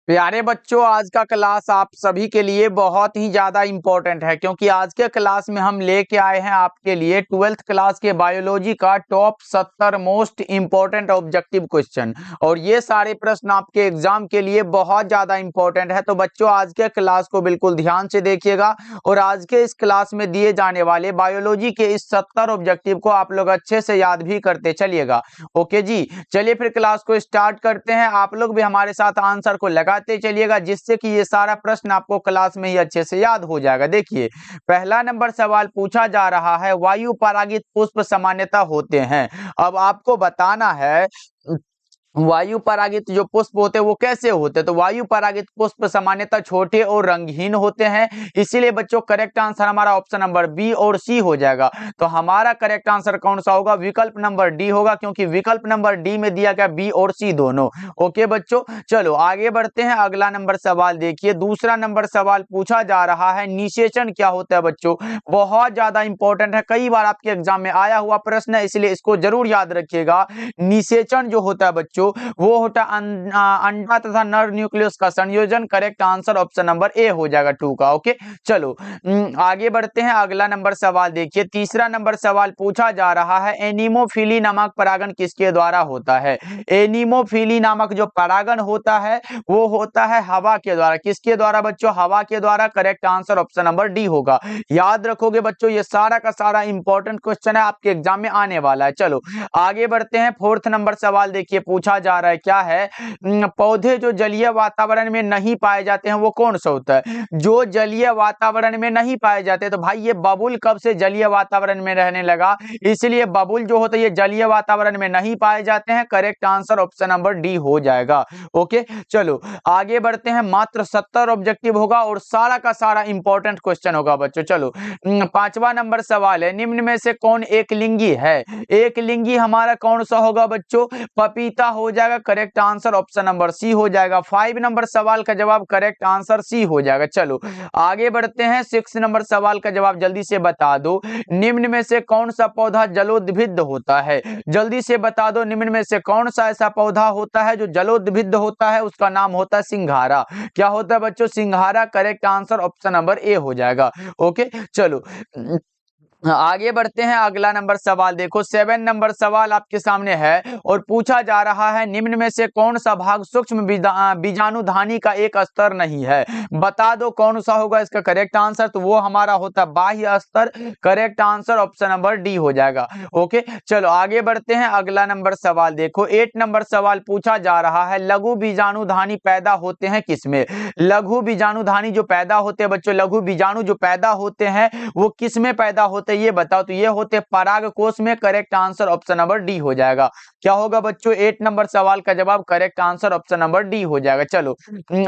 प्यारे बच्चों, आज का क्लास आप सभी के लिए बहुत ही ज्यादा इम्पोर्टेंट है क्योंकि आज के क्लास में हम लेके आए हैं आपके लिए 12th क्लास के बायोलॉजी का top 70 most important objective question. और ये सारे प्रश्न आपके एग्जाम के लिए बहुत ज्यादा इम्पोर्टेंट है। तो बच्चों, आज के क्लास को बिल्कुल ध्यान से देखिएगा और आज के इस क्लास में दिए जाने वाले बायोलॉजी के इस 70 ऑब्जेक्टिव को आप लोग अच्छे से याद भी करते चलिएगा। ओके जी, चलिए फिर क्लास को स्टार्ट करते हैं। आप लोग भी हमारे साथ आंसर को लगाते चलिएगा जिससे कि ये सारा प्रश्न आपको क्लास में ही अच्छे से याद हो जाएगा। देखिए, पहला नंबर सवाल पूछा जा रहा है, वायु परागित पुष्प सामान्यतः होते हैं। अब आपको बताना है वायु परागित जो पुष्प होते हैं वो कैसे होते हैं। तो वायु परागित पुष्प सामान्यतः छोटे और रंगहीन होते हैं। इसीलिए बच्चों करेक्ट आंसर हमारा ऑप्शन नंबर बी और सी हो जाएगा। तो हमारा करेक्ट आंसर कौन सा होगा? विकल्प नंबर डी होगा, क्योंकि विकल्प नंबर डी में दिया गया बी और सी दोनों। ओके बच्चों, चलो आगे बढ़ते हैं। अगला नंबर सवाल देखिए, दूसरा नंबर सवाल पूछा जा रहा है, निषेचन क्या होता है? बच्चों बहुत ज्यादा इंपॉर्टेंट है, कई बार आपके एग्जाम में आया हुआ प्रश्न है, इसलिए इसको जरूर याद रखिएगा। निषेचन जो होता है बच्चों वो होता अंडा तथा नर न्यूक्लियस का संयोजन। Correct answer option number A हो जाएगा 2 का। ओके चलो आगे बढ़ते हैं। अगला नंबर सवाल देखिए, तीसरा नंबर सवाल पूछा जा रहा है, एनीमोफिली नामक परागण किसके द्वारा होता है? एनीमोफिली नामक जो परागण होता है वो होता है हवा के द्वारा। किसके द्वारा बच्चों? हवा के द्वारा। Correct answer option number D होगा। याद रखोगे बच्चों, ये सारा का सारा इंपॉर्टेंट क्वेश्चन है, आपके एग्जाम में आने वाला है। चलो आगे बढ़ते हैं। फोर्थ नंबर सवाल देखिए, पूछा जा रहा है क्या है, पौधे जो जलीय वातावरण में नहीं पाए जाते हैं वो कौन सा होता है? जो जलीय वातावरण में नहीं पाए जाते, तो भाई ये बबुल कब से जलीय वातावरण में रहने लगा? इसलिए बबुल जो होता है ये जलीय वातावरण में नहीं पाए जाते हैं। Correct answer option number D हो जाएगा। ओके चलो आगे बढ़ते हैं। मात्र 70 ऑब्जेक्टिव होगा और सारा का सारा इंपॉर्टेंट क्वेश्चन होगा बच्चों। चलो पांचवा नंबर सवाल है, निम्न में से कौन एक लिंगी है? एक लिंगी हमारा कौन सा होगा बच्चों? पपीता हो जाएगा। Correct answer option number C हो जाएगा। 5 नंबर सवाल का जवाब करेक्ट आंसर सी हो जाएगा। चलो आगे बढ़ते हैं। 6 नंबर सवाल का जवाब जल्दी से बता दो, निम्न में से कौन सा पौधा जलोद्भिद होता है? जल्दी से बता दो, निम्न में से कौन सा ऐसा पौधा होता है जो जलोद्भिद होता है? उसका नाम होता है सिंघारा। क्या होता है बच्चों? सिंघारा। Correct answer option number A हो जाएगा। ओके चलो आगे बढ़ते हैं। अगला नंबर सवाल देखो, 7 नंबर सवाल आपके सामने है और पूछा जा रहा है, निम्न में से कौन सा भाग सूक्ष्म बीजाणुधानी का एक स्तर नहीं है? बता दो कौन सा होगा इसका करेक्ट आंसर। तो वो हमारा होता है बाह्य स्तर। Correct answer option number D हो जाएगा। ओके चलो आगे बढ़ते हैं। अगला नंबर सवाल देखो, 8 नंबर सवाल पूछा जा रहा है, लघु बीजाणुधानी पैदा होते हैं किसमें? लघु बीजाणुधानी जो पैदा होते हैं बच्चों, लघु बीजाणु जो पैदा होते हैं वो किसमें पैदा होते हैं ये बताओ। तो ये होते परागकोश में। Correct answer option number D हो जाएगा। क्या होगा बच्चों? 8 नंबर सवाल का जवाब correct answer option number D हो जाएगा। चलो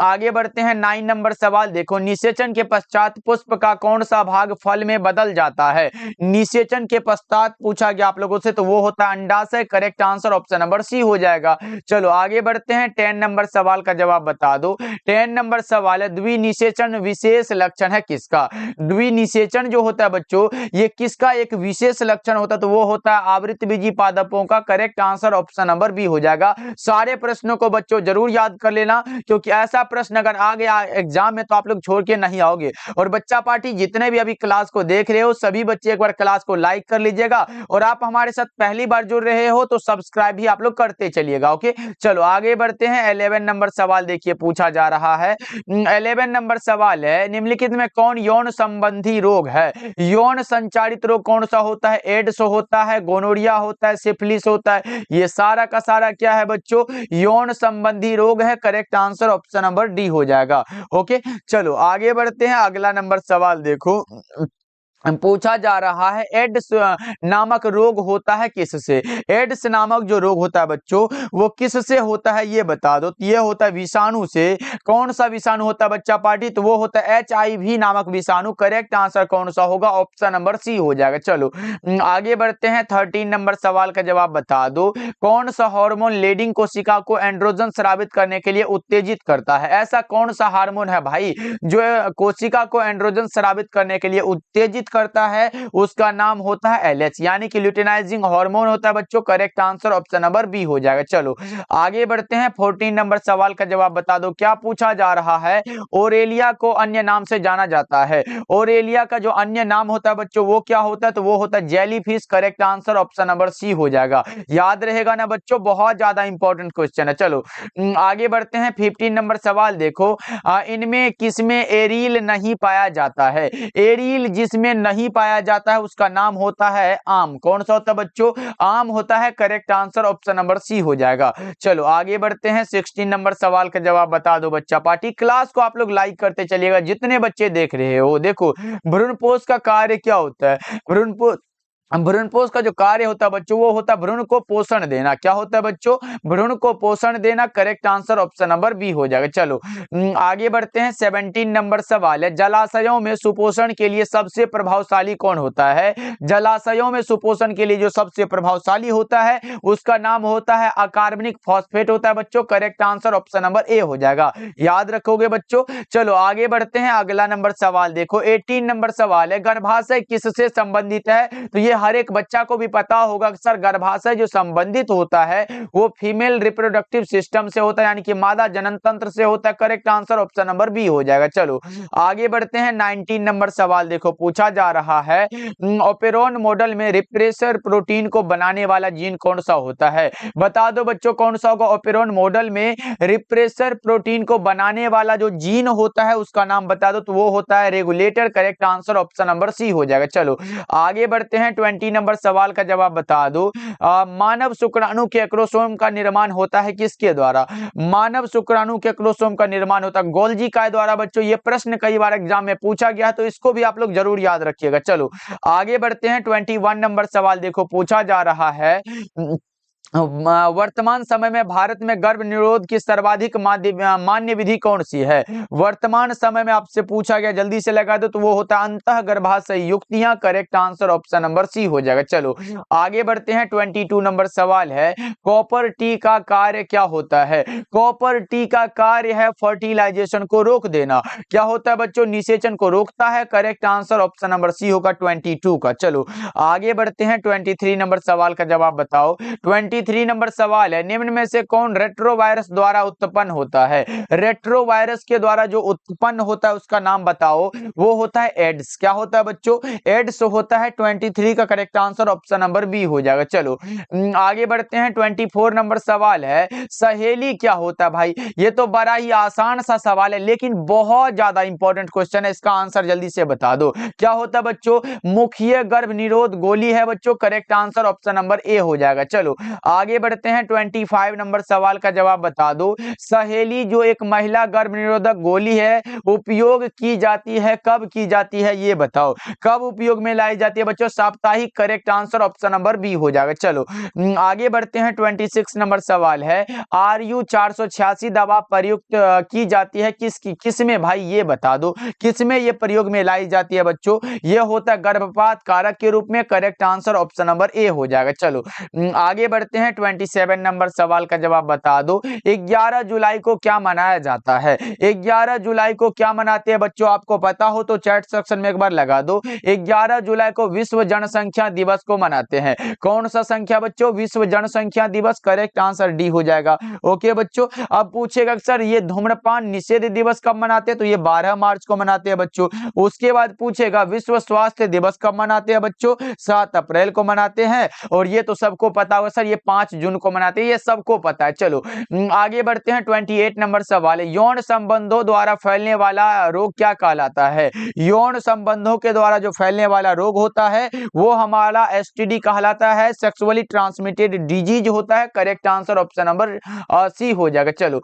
आगे बढ़ते हैं। 9 नंबर सवाल देखो, निषेचन के पश्चात पुष्प का कौन सा भाग फल में बदल जाता है? निषेचन के पश्चात पूछा गया आप लोगों से, तो वो होता है अंडाशय। Correct answer option number C हो जाएगा। चलो आगे बढ़ते हैं। 10 नंबर सवाल का जवाब बता दो। 10 नंबर सवाल है, द्विनिषेचन विशेष लक्षण है किसका? द्विनिषेचन जो होता है बच्चों ये किसका एक विशेष लक्षण होता है? तो वो होता है आवृतबीजी पादपों का। Correct answer option number B हो जाएगा। सारे प्रश्नों को बच्चों जरूर याद कर लेना, क्योंकि ऐसा प्रश्न अगर आ गया एग्जाम में तो आप लोग छोड़ के नहीं आओगे। और बच्चा पार्टी जितने भी अभी क्लास को देख रहे हो सभी बच्चे एक बार क्लास को लाइक कर लीजिएगा, और आप हमारे साथ पहली बार जुड़ रहे हो तो सब्सक्राइब भी आप लोग करते चलिएगा। ओके चलो आगे बढ़ते हैं। 11 नंबर सवाल देखिए पूछा जा रहा है। 11 नंबर सवाल है, निम्नलिखित में कौन यौन संबंधी रोग है? यौन संचारित रोग कौन सा होता है? एड्स होता है, गोनोरिया होता है, सिफिलिस होता है। ये सारा का सारा क्या है बच्चों? यौन संबंधी रोग है। Correct answer option number D हो जाएगा। ओके चलो आगे बढ़ते हैं। अगला नंबर सवाल देखो, पूछा जा रहा है, एड्स नामक रोग होता है किससे? एड्स नामक जो रोग होता है बच्चों वो किससे होता है ये बता दो। ये होता है विषाणु से। कौन सा विषाणु होता है बच्चा पार्टी? तो वो होता है HIV नामक विषाणु। करेक्ट आंसर कौन सा होगा? ऑप्शन नंबर सी हो जाएगा। चलो आगे बढ़ते हैं। 13 नंबर सवाल का जवाब बता दो, कौन सा हार्मोन लेडिंग कोशिका को एंड्रोजन स्रावित करने के लिए उत्तेजित करता है? ऐसा कौन सा हार्मोन है भाई जो कोशिका को एंड्रोजन स्रावित करने के लिए उत्तेजित करता है उसका नाम होता है LH, यानी कि ल्यूटिनाइजिंग हार्मोन होता है बच्चों। Correct answer option number B हो जाएगा। चलो आगे बढ़ते हैं, 14 नंबर सवाल का जवाब बता दो। क्या पूछा जा रहा है? ओरेलिया को अन्य नाम से जाना जाता है। ओरेलिया का जो अन्य नाम होता है बच्चों वो क्या होता है? तो वो होता है jellyfish. Correct answer option number C हो जाएगा। याद रहेगा ना बच्चों, बहुत ज्यादा इंपॉर्टेंट क्वेश्चन है। चलो आगे बढ़ते हैं, 15 नंबर सवाल देखो। इनमें किसमें एरील नहीं पाया जाता है? एरील जिसमें नहीं पाया जाता है उसका नाम होता है आम। कौन सा होता है बच्चों? आम होता है। Correct answer option number C हो जाएगा। चलो आगे बढ़ते हैं, 16 नंबर सवाल का जवाब बता दो बच्चा पार्टी। क्लास को आप लोग लाइक करते चलिएगा जितने बच्चे देख रहे हो। देखो भ्रूणपोष का कार्य क्या होता है? भ्रूणपोष का जो कार्य होता है बच्चों वो होता है भ्रूण को पोषण देना। क्या होता है बच्चों? भ्रूण को पोषण देना। Correct answer option number B हो जाएगा। चलो आगे बढ़ते हैं, 17 नंबर सवाल है। जलाशयों में सुपोषण के लिए सबसे प्रभावशाली कौन होता है? जलाशयों में सुपोषण के लिए जो सबसे प्रभावशाली होता है उसका नाम होता है अकार्बनिक फॉस्फेट होता है बच्चों। Correct answer option number A हो जाएगा। याद रखोगे बच्चों। चलो आगे बढ़ते हैं, अगला नंबर सवाल देखो, 18 नंबर सवाल है। गर्भाशय किससे संबंधित है? तो ये हर एक बच्चा को भी पता होगा कि सर गर्भाशय जो संबंधित होता है वो फीमेल रिप्रोडक्टिव सिस्टम से होता है, यानी कि मादा जनन तंत्र से होता है। Correct answer option number B हो जाएगा। चलो आगे बढ़ते हैं, 19 नंबर सवाल देखो, पूछा जा रहा है ओपेरॉन मॉडल में रिप्रेसर प्रोटीन को बनाने वाला जीन कौन सा होता है? बता दो बच्चों कौन सा होगा? ओपेरॉन मॉडल में रिप्रेसर प्रोटीन को बनाने वाला जो जीन होता है उसका नाम बता दो। तो वो होता है regulator. Correct answer option number C हो जाएगा। चलो आगे बढ़ते हैं, 20 नंबर सवाल का जवाब बता दो। मानव शुक्राणु के क्रोमोसोम का निर्माण होता है किसके द्वारा? मानव शुक्राणु के क्रोमोसोम का निर्माण होता है गोल्जी काय द्वारा। बच्चों ये प्रश्न कई बार एग्जाम में पूछा गया है तो इसको भी आप लोग जरूर याद रखिएगा। चलो आगे बढ़ते हैं, 21 नंबर सवाल देखो, पूछा जा रहा है वर्तमान समय में भारत में गर्भ निरोध की सर्वाधिक मान्य विधि कौन सी है? वर्तमान समय में आपसे पूछा गया, जल्दी से लगा दो। तो वो होता है अंतः गर्भाशय युक्तियां। Correct answer option number C हो जाएगा। चलो आगे बढ़ते हैं, 22 नंबर सवाल है। कॉपर टी का कार्य क्या होता है? कॉपर टी का कार्य है फर्टिलाइजेशन को रोक देना। क्या होता है बच्चों? निषेचन को रोकता है। Correct answer option number C होगा 22 का। चलो आगे बढ़ते हैं, 23 नंबर सवाल का जवाब बताओ। 23 नंबर सवाल है, निम्न में से कौन रेट्रोवायरस द्वारा उत्पन्न होता है? रेट्रोवायरस के द्वारा जो उत्पन्न होता है उसका नाम बताओ। वो होता है एड्स। क्या होता है बच्चों? एड्स होता है। 23 का correct answer option number B हो जाएगा। चलो आगे बढ़ते हैं, 24 नंबर सवाल है। सहेली क्या होता है भाई? ये तो बड़ा ही आसान सा सवाल है लेकिन बहुत ज्यादा इंपॉर्टेंट क्वेश्चन है। इसका आंसर जल्दी से बता दो। क्या होता है बच्चों? मुख्य गर्भ निरोध गोली है बच्चों। Correct answer option number A हो जाएगा। चलो आगे बढ़ते हैं, 25 नंबर सवाल का जवाब बता दो। सहेली जो एक महिला गर्भ निरोधक गोली है उपयोग की जाती है, कब की जाती है ये बताओ। कब उपयोग में लाई जाती है बच्चों? साप्ताहिक। Correct answer option number B हो जाएगा। चलो आगे बढ़ते हैं, 26 नंबर सवाल है। RU 486 दवा प्रयुक्त की जाती है किसमें भाई ये बता दो। किसमें ये प्रयोग में लाई जाती है बच्चों? ये होता है गर्भपात कारक के रूप में। Correct answer option number A हो जाएगा। चलो आगे बढ़ते हैं, 27 नंबर सवाल का जवाब बता दो। 11 जुलाई को क्या मनाया जाता है? 11 जुलाई को क्या मनाते हैं बच्चों? आपको पता हो तो चैट सेक्शन में एक बार लगा दो। 11 जुलाई को विश्व जनसंख्या दिवस को मनाते हैं। कौन सा संख्या बच्चों? विश्व जनसंख्या दिवस। करेक्ट आंसर डी हो जाएगा। ओके बच्चों, अब पूछेगा सर ये धूम्रपान निषेध दिवस कब मनाते हैं? तो ये 12 मार्च को मनाते हैं बच्चों। उसके बाद पूछेगा विश्व स्वास्थ्य दिवस कब मनाते हैं बच्चों? 7 अप्रैल को मनाते हैं। और ये तो सबको पता होगा सर ये 5 जून को मनाते हैं, ये सबको पता है। चलो आगे बढ़ते हैं, 28 नंबर सवाल है। यौन संबंधों द्वारा फैलने वाला रोग क्या कहलाता है? यौन संबंधों के द्वारा जो फैलने वाला रोग होता है वो हमारा STD कहलाता है, सेक्सुअली ट्रांसमिटेड डिजीज होता है। Correct answer option number C हो जाएगा। चलो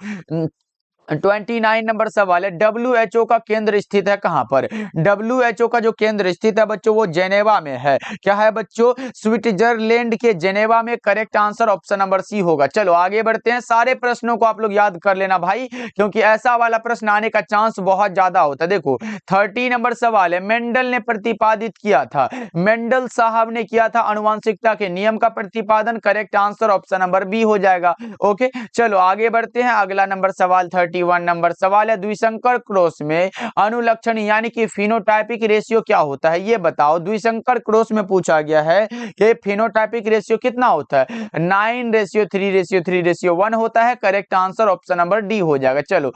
29 नंबर सवाल है। WHO का केंद्र स्थित है कहां पर? WHO का जो केंद्र स्थित है बच्चों वो जेनेवा में है। क्या है बच्चों? स्विट्जरलैंड के जेनेवा में। Correct answer option number C होगा। चलो आगे बढ़ते हैं, सारे प्रश्नों को आप लोग याद कर लेना भाई क्योंकि ऐसा वाला प्रश्न आने का चांस बहुत ज्यादा होता है। देखो 30 नंबर सवाल है। मेंडल ने प्रतिपादित किया था, मेंडल साहब ने किया था आनुवंशिकता के नियम का प्रतिपादन। Correct answer option number B हो जाएगा। ओके चलो आगे बढ़ते हैं, अगला नंबर सवाल 31 41 नंबर सवाल है, द्विसंकर क्रॉस में अनुलक्षण यानी कि फिनोटाइपिक रेशियो क्या होता है ये बताओ। द्विसंकर क्रॉस में पूछा गया है कि फिनोटाइपिक रेशियो कितना होता है, 9:3:3:1 होता है। Correct answer option number D हो जाएगा। चलो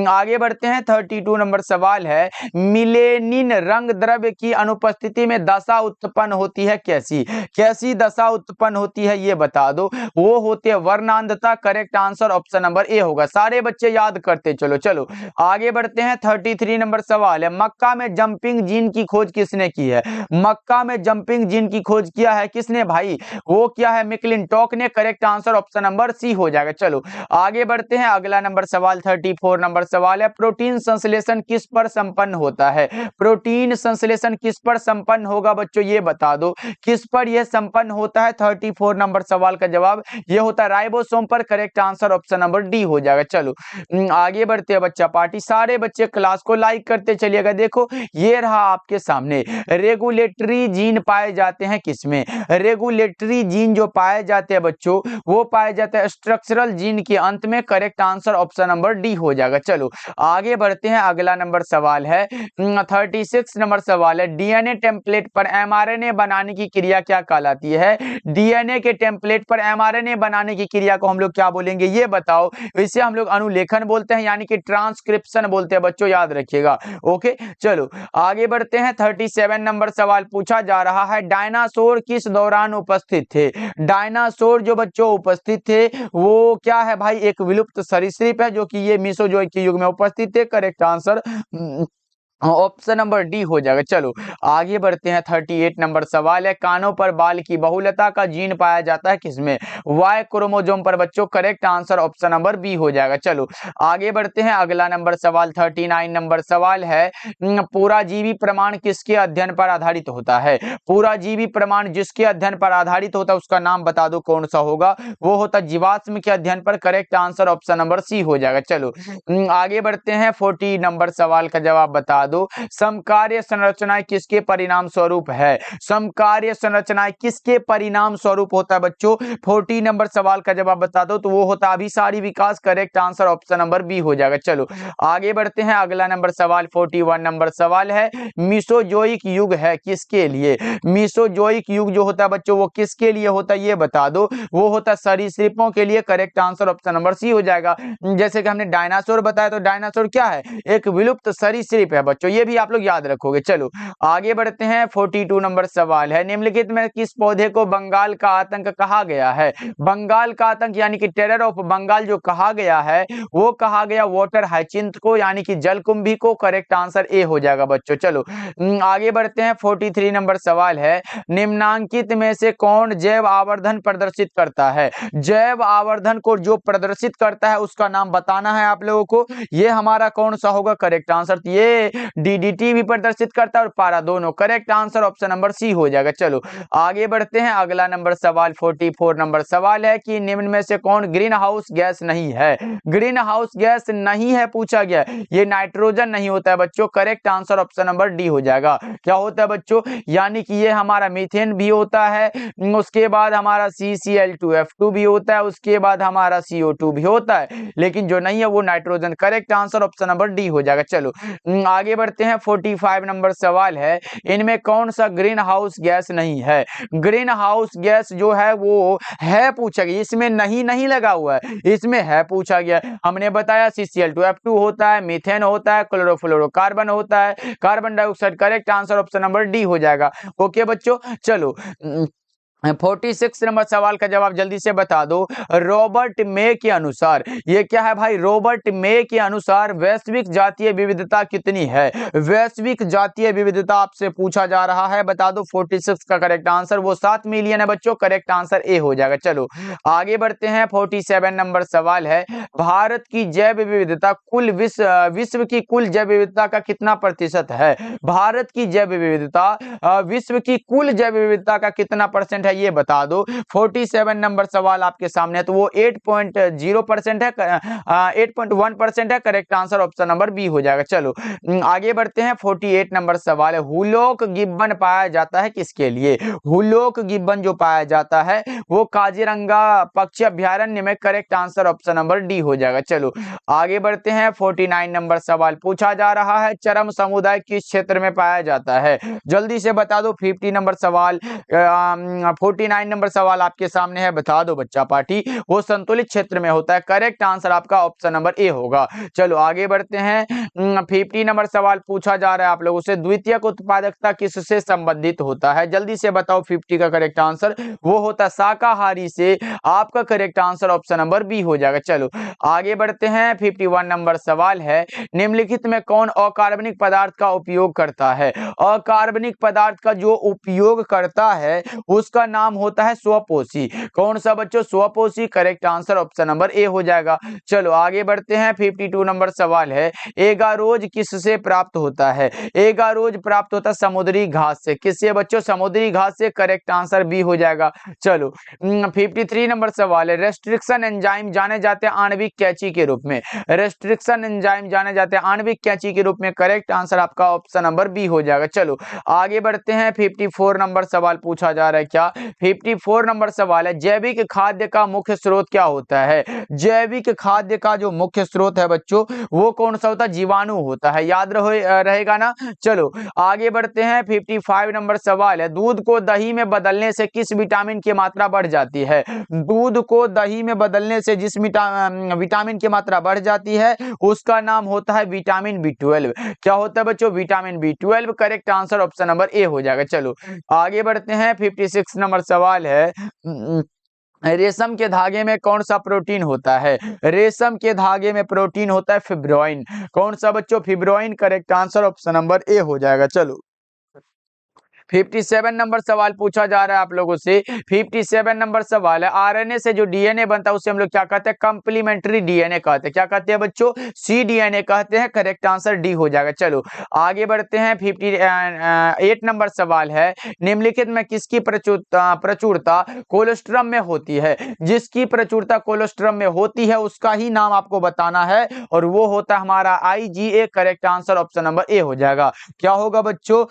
आगे बढ़ते हैं। 32 नंबर सवाल है, मिलेनिन रंग द्रव्य की अनुपस्थिति में दशा उत्पन्न होती है, कैसी कैसी दशा उत्पन्न होती है ये बता दो। वो होती है वर्णांधता। Correct answer option number A होगा। सारे बच्चे याद करते चलो। चलो आगे बढ़ते हैं। 33 नंबर सवाल है, मक्का में जंपिंग जीन की खोज किसने की है। मक्का में जंपिंग जीन की खोज किया है किसने भाई, वो क्या है, मैकक्लिंटॉक ने। Correct answer option number C हो जाएगा। चलो आगे बढ़ते हैं। अगला नंबर सवाल 34 नंबर सवाल है, प्रोटीन संश्लेषण किस पर संपन्न होता है। प्रोटीन संश्लेषण किस पर संपन्न होगा बच्चों ये बता दो, किस पर यह संपन्न होता है। 34 नंबर सवाल का जवाब यह होता है राइबोसोम पर। Correct answer option number D हो जाएगा। चलो आगे बढ़ते हैं बच्चा पार्टी। सारे बच्चे क्लास को लाइक करते चलिएगा। देखो ये रहा आपके सामने, रेगुलेटरी जीन पाए जाते हैं किसमें। रेगुलेटरी जीन जो पाए जाते हैं बच्चों वो पाए जाते हैं स्ट्रक्चरल जीन के अंत में। Correct answer option number D हो जाएगा। चलो आगे बढ़ते हैं। अगला नंबर सवाल है 36 नंबर सवाल है, डीएनए टेम्पलेट पर एमआरएनए बनाने की क्रिया क्या कहलाती है। डीएनए के टेम्पलेट पर एमआरएनए बनाने की क्रिया को हम लोग क्या बोलेंगे ये बताओ। इसे हम लोग अनुलेखन बोलते हैं यानी कि ट्रांसक्रिप्शन बोलते हैं बच्चों, याद रखिएगा। ओके चलो आगे बढ़ते हैं। 37 नंबर सवाल पूछा जा रहा है, डायनासोर किस दौरान उपस्थित थे। डायनासोर जो बच्चों उपस्थित थे वो क्या है भाई, एक विलुप्त सरीसृप है जो कि ये मीसोजोइक के युग में उपस्थित थे। Correct answer option number D हो जाएगा। चलो आगे बढ़ते हैं। 38 नंबर सवाल है, कानों पर बाल की बहुलता का जीन पाया जाता है किसमें, वाई क्रोमोसोम पर बच्चों। Correct answer option number B हो जाएगा। चलो आगे बढ़ते हैं। अगला नंबर सवाल 39 नंबर सवाल है, पूरा जीवी प्रमाण किसके अध्ययन पर आधारित होता है। पूरा जीवी प्रमाण जिसके अध्ययन पर आधारित होता है उसका नाम बता दो कौन सा होगा, वो होता जीवाश्म के अध्ययन पर। Correct answer option number C हो जाएगा। चलो आगे बढ़ते हैं। 40 नंबर सवाल का जवाब बता दो, समकार्य संरचनाएं किसके परिणाम स्वरूप है। समकार्य संरचनाएं किसके परिणाम स्वरूप होता है बच्चों। 40 नंबर सवाल का जवाब बता दो तो वो होता है अभिसारी विकास। Correct answer option number B हो जाएगा। चलो आगे बढ़ते हैं। अगला नंबर सवाल 41 नंबर सवाल है, मीसोजोइक युग है किसके लिए। मीसोजोइक युग जो होता है बच्चों वो किसके लिए होता है ये बता दो, वो होता है सरीसृपों के लिए। Correct answer option number C हो जाएगा। जैसे कि हमने डायनासोर बताया तो डायनासोर क्या है, एक विलुप्त सरीसृप है बच्चों, ये भी आप लोग याद रखोगे। चलो आगे बढ़ते हैं। 42 नंबर सवाल है, निम्नलिखित में किस पौधे को बंगाल का आतंक कहा गया है। बंगाल का आतंक यानी कि टेरर ऑफ बंगाल जो कहा गया है वो कहा गया वाटर हाइचिंथ को यानी कि जलकुंभी को। करेक्ट आंसर ए हो जाएगा बच्चों। चलो आगे बढ़ते हैं। 43 नंबर सवाल है, निम्नांकित में से कौन जैव आवर्धन प्रदर्शित करता है। जैव आवर्धन को जो प्रदर्शित करता है उसका नाम बताना है आप लोगों को। ये हमारा कौन सा होगा। करेक्ट आंसर ये डीडीटी भी प्रदर्शित करता है और पारा दोनों। Correct answer option number C हो जाएगा। चलो आगे बढ़ते हैं। अगला नंबर सवाल 44 नंबर सवाल है कि निम्न में से कौन ग्रीन हाउस गैस नहीं है। ग्रीन हाउस गैस नहीं है पूछा गया, ये नाइट्रोजन नहीं होता है बच्चों। Correct answer option number D हो जाएगा। क्या होता है बच्चों, यानी कि ये हमारा मीथेन भी होता है, उसके बाद हमारा CCl2F2 भी होता है, उसके बाद हमारा CO2 भी होता है, लेकिन जो नहीं है वो nitrogen. Correct answer option number D हो जाएगा। चलो आगे बढ़ते हैं। 45 नंबर सवाल है, इनमें कौन सा ग्रीन हाउस गैस नहीं है। ग्रीन हाउस गैस जो है वो है पूछा गया, इसमें नहीं लगा हुआ है, इसमें है पूछा गया। हमने बताया CCl2F2 होता है, मीथेन होता है, क्लोरोफ्लोरोकार्बन होता है, carbon dioxide. Correct answer option number D हो जाएगा। ओके बच्चों चलो 46 नंबर सवाल का जवाब जल्दी से बता दो। रॉबर्ट मे के अनुसार, ये क्या है भाई, रॉबर्ट मे के अनुसार वैश्विक जातीय विविधता कितनी है। वैश्विक जातीय विविधता आपसे पूछा जा रहा है, बता दो। 46 का करेक्ट आंसर वो 7 मिलियन है बच्चों। करेक्ट आंसर ए हो जाएगा। चलो आगे बढ़ते हैं। 47 नंबर सवाल है, भारत की जैव विविधता कुल विश्व की कुल जैव विविधता का कितना प्रतिशत है। भारत की जैव विविधता विश्व की कुल जैव विविधता का कितना परसेंट है है ये बता दो। 47 नंबर सवाल आपके सामने है, तो वो 8.0% है, 8.1% है। Correct answer option number B हो जाएगा। चलो आगे बढ़ते हैं। 48 नंबर सवाल है, हुलॉक गिब्बन पाया जाता है किसके लिए? हुलॉक गिब्बन जो पाया जाता है वो काजीरंगा पक्षी अभ्यारण्य में। Correct answer option number D हो जाएगा। चलो आगे बढ़ते हैं। 49 नंबर सवाल पूछा जा रहा है, चरम समुदाय किस क्षेत्र में पाया जाता है? जल्दी से बता दो। 50 नंबर सवाल 49 नंबर सवाल आपके सामने है, बता दो बच्चा पार्टी। वो संतुलित क्षेत्र में होता है। करेक्ट आंसर आपका ऑप्शन नंबर ए होगा। चलो आगे बढ़ते हैं। 50 नंबर सवाल पूछा जा रहा है आप लोगों से, द्वितीयक उत्पादकता किससे संबंधित होता है? जल्दी से बताओ। 50 का करेक्ट आंसर वो होता है शाकाहारी से। आपका correct answer option number B हो जाएगा। चलो आगे बढ़ते हैं। 51 नंबर सवाल है, निम्नलिखित में कौन अकार्बनिक पदार्थ का उपयोग करता है? अकार्बनिक पदार्थ का जो उपयोग करता है उसका नाम होता है स्वपोषी। कौन सा बच्चों? स्वपोषी। Correct answer option number A हो जाएगा। चलो आगे बढ़ते हैं। 52 नंबर सवाल है, एगारोज किससे प्राप्त होता है? एगारोज प्राप्त होता है समुद्री घास से। किससे बच्चों? समुद्री घास से। करेक्ट आंसर बी हो जाएगा। चलो 53 नंबर सवाल है, रेस्ट्रिक्शन एंजाइम जाने जाते हैं आणविक कैंची के रूप में। रेस्ट्रिक्शन एंजाइम जाने जाते हैं आणविक कैंची के रूप में। करेक्ट आंसर आपका ऑप्शन नंबर बी हो जाएगा। चलो आगे बढ़ते हैं। 54 नंबर सवाल पूछा जा रहा है क्या? 54 नंबर सवाल है, जैविक खाद्य का मुख्य स्रोत क्या होता है? जैविक खाद्य का जो मुख्य स्रोत है बच्चों वो कौन सा होता है? जीवाणु होता है। याद रहेगा ना। चलो आगे बढ़ते हैं। 55 नंबर सवाल है, दूध को दही में बदलने से किस विटामिन की मात्रा बढ़ जाती है? दूध को दही में बदलने से जिस विटामिन की मात्रा बढ़ जाती है उसका नाम होता है विटामिन B12। क्या होता है बच्चों? Vitamin B12। Correct answer option number A हो जाएगा। चलो आगे बढ़ते हैं। 56 नंबर सवाल है, रेशम के धागे में कौन सा प्रोटीन होता है? रेशम के धागे में प्रोटीन होता है फिब्रोइन। कौन सा बच्चों? Fibroin. Correct answer option number A हो जाएगा। चलो 57 नंबर सवाल पूछा जा रहा है आप लोगों से। 57 नंबर सवाल है, आरएनए से जो डीएनए बनता है उसे हम लोग क्या कहते हैं? कंप्लीमेंट्री डीएनए कहते हैं। क्या कहते हैं बच्चों? सी डीएनए कहते हैं। करेक्ट आंसर डी हो जाएगा। चलो आगे बढ़ते हैं। 58 नंबर सवाल है, निम्नलिखित में किसकी प्रचुरता कोलेस्ट्रम में होती है? जिसकी प्रचुरता कोलेस्ट्रम में होती है उसका ही नाम आपको बताना है और वो होता है हमारा IgA। Correct answer option number A हो जाएगा। क्या होगा बच्चों?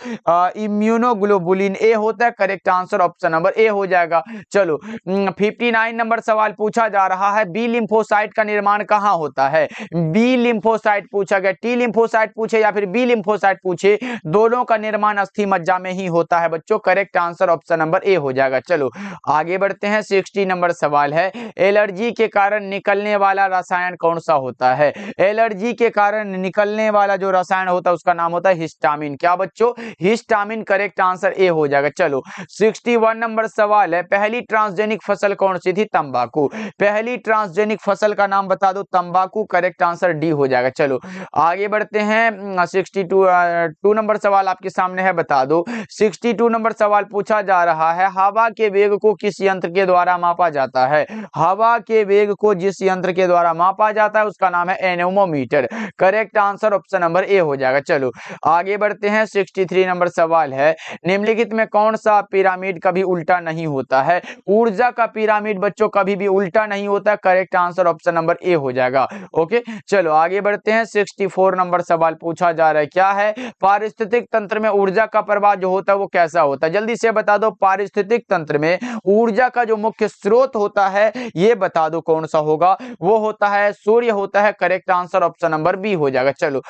इम्यूनोग्लोबुलिन ए होता है। Correct answer option number A हो जाएगा। चलो 59 नंबर सवाल पूछा जा रहा है, बी लिम्फोसाइट का निर्माण कहाँ होता है? बी लिम्फोसाइट पूछा गया, टी लिम्फोसाइट पूछे या फिर बी लिम्फोसाइट पूछे, दोनों का निर्माण अस्थि मज्जा में ही होता है बच्चों। Correct answer option number A हो जाएगा। चलो आगे बढ़ते हैं। 60 नंबर सवाल है, एलर्जी के कारण निकलने वाला रसायन कौन सा होता है? एलर्जी के कारण निकलने वाला जो रसायन होता है उसका नाम होता है हिस्टामिन। क्या बच्चों? हिस्टामिन। करेक्ट आंसर ए हो जाएगा। चलो 61 नंबर सवाल है, पहली ट्रांसजेनिक फसल कौन सी थी? तंबाकू। पहली ट्रांसजेनिक फसल का नाम बता दो। तंबाकू। करेक्ट आंसर डी हो जाएगा। चलो आगे बढ़ते हैं। 62 नंबर सवाल आपके सामने है, बता दो। 62 नंबर सवाल पूछा जा रहा है, हवा के वेग को किस यंत्र के द्वारा मापा जाता है? हवा के वेग को जिस यंत्र के द्वारा मापा जाता है उसका नाम है anemometer. Correct answer option number A हो जाएगा। चलो आगे बढ़ते हैं। 63 नंबर सवाल है, निम्नलिखित में कौन सा पिरामिड कभी उल्टा नहीं होता है? ऊर्जा का पिरामिड बच्चों कभी भी उल्टा नहीं होता। Correct answer option number A हो जाएगा। ओके चलो आगे बढ़ते हैं। 64 नंबर सवाल पूछा जा रहा है, क्या है? पारिस्थितिक तंत्र में ऊर्जा का प्रवाह जो होता है वो कैसा होता है? जल्दी से बता दो। पारिस्थितिक तंत्र में ऊर्जा का जो मुख्य स्रोत होता है ये बता दो कौन सा होगा? वो होता है सूर्य होता है। Correct answer option number B हो जाएगा। चलो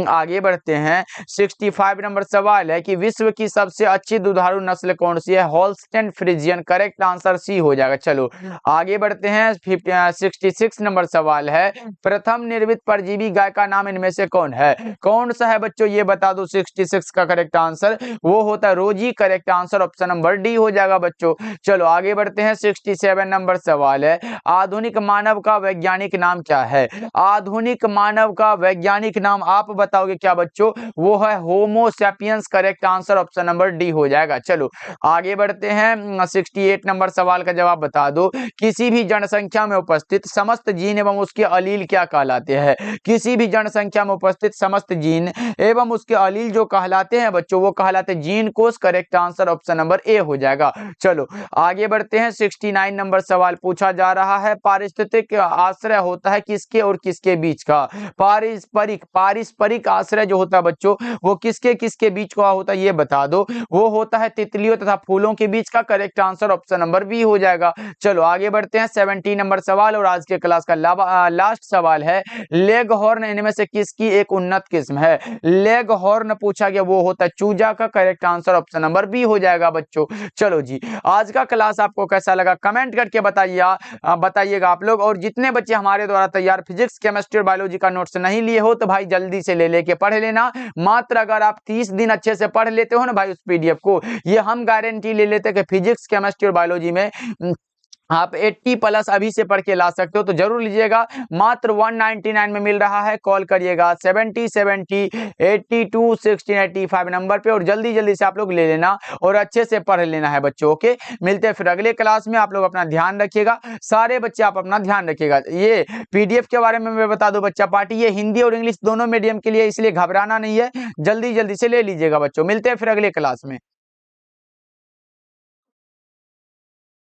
आगे बढ़ते हैं। 65 नंबर सवाल है कि विश्व की सबसे अच्छी दुधारू नस्ल कौन सी है? Holstein Friesian. Correct answer C हो जाएगा। चलो आगे बढ़ते हैं। 66 नंबर सवाल है, प्रथम निर्मित परजीवी गाय का नाम इनमें से कौन है? कौन सा है बच्चों ये बता दो। 66 का करेक्ट आंसर वो होता है रोजी। Correct answer option number D हो जाएगा बच्चों। चलो आगे बढ़ते हैं। 67 नंबर सवाल है, आधुनिक मानव का वैज्ञानिक नाम क्या है? आधुनिक मानव का वैज्ञानिक नाम आप बताओगे क्या बच्चों? वो है Homo sapiens. Correct answer option number number D हो जाएगा। चलो आगे बढ़ते हैं। 68 नंबर सवाल का जवाब बता दो। किसी भी जनसंख्या में उपस्थित समस्त जीन एवं उसके अलील क्या कहलाते हैं? किसी भी जनसंख्या में उपस्थित समस्त जीन एवं उसके अलील जो कहलाते हैं बच्चों, वो कहलाते हैं जीन कोष। Correct answer option number A हो जाएगा। चलो आगे बढ़ते हैं। 69 नंबर सवाल पूछा जा रहा है, पारिस्थितिक आश्रय होता है किसके और किसके बीच का? पारस्परिक आश्रय जो होता है बच्चों, वो किसके किसके बीच का होता है ये बता दो। वो होता है तितलियों तथा फूलों के बीच का। Correct answer option number B हो जाएगा। चलो आगे बढ़ते हैं। 70 नंबर सवाल और आज के क्लास का लास्ट सवाल है, लेग हॉर्न इनमें से किसकी एक उन्नत किस्म है? लेग हॉर्न पूछा गया, वो होता है चूजा का। Correct answer option number B हो जाएगा बच्चों। चलो जी, आज का क्लास आपको कैसा लगा कमेंट करके बताइएगा आप लोग। और जितने बच्चे हमारे द्वारा तैयार फिजिक्स केमिस्ट्री और बायोलॉजी का नोट्स नहीं लिए हो तो भाई जल्दी से ले लेके पढ़ लेना। मात्र अगर आप 30 दिन अच्छे से पढ़ लेते हो ना भाई उस पीडीएफ को, ये हम गारंटी ले लेते हैं कि फिजिक्स केमिस्ट्री और बायोलॉजी में आप 80+ अभी से पढ़ के ला सकते हो। तो जरूर लीजिएगा, मात्र 199 में मिल रहा है। कॉल करिएगा 70 82 16 85 नंबर पे और जल्दी जल्दी से आप लोग ले लेना और अच्छे से पढ़ लेना है बच्चों। ओके, मिलते हैं फिर अगले क्लास में। आप लोग अपना ध्यान रखिएगा, सारे बच्चे आप अपना ध्यान रखिएगा। ये पीडीएफ के बारे में मैं बता दूं बच्चा पार्टी, ये हिंदी और इंग्लिश दोनों मीडियम के लिए, इसलिए घबराना नहीं है, जल्दी जल्दी से ले लीजिएगा बच्चों। मिलते हैं फिर अगले क्लास में।